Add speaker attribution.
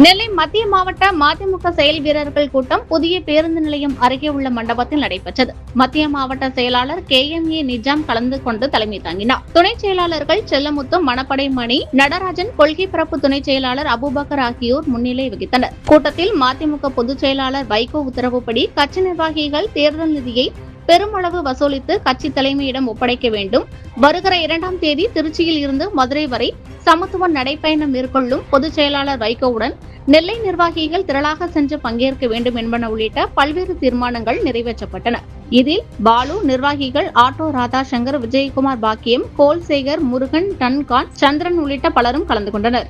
Speaker 1: நெல்லை மத்திய மாவட்ட மதிமுக செயல் வீரர்கள் கூட்டம் புதிய பேருந்து நிலையம் அருகே உள்ள மண்டபத்தில் நடைபெற்றது. மத்திய மாவட்ட செயலாளர் KMA நிஜாம் கலந்து கொண்டு தலைமை தாங்கினார். துணை செயலாளர்கள் செல்லமுத்து, மணப்படை மணி, நடராஜன், கொள்கை பரப்பு துணை செயலாளர் அபுபக்கர் ஆகியோர் முன்னிலை வகித்தனர். கூட்டத்தில் மதிமுக பொதுச் செயலாளர் வைகோ உத்தரவுப்படி கட்சி நிர்வாகிகள் தேர்தல் நிதியை பெருமளவு வசூலித்து கட்சி தலைமையிடம் ஒப்படைக்க வேண்டும். வருகிற 2ஆம் தேதி திருச்சியில் இருந்து மதுரை வரை சமத்துவ நடைப்பயணம் மேற்கொள்ளும் பொதுச் செயலாளர் வைகோவுடன் நெல்லை நிர்வாகிகள் திரளாக சென்று பங்கேற்க வேண்டும் என்பன உள்ளிட்ட பல்வேறு தீர்மானங்கள் நிறைவேற்றப்பட்டன. இதில் பாலு, நிர்வாகிகள் ஆட்டோ ராதா, சங்கர், விஜயகுமார், பாக்கியம், கோல்சேகர், முருகன், டன்கான், சந்திரன் உள்ளிட்ட பலரும் கலந்து கொண்டனர்.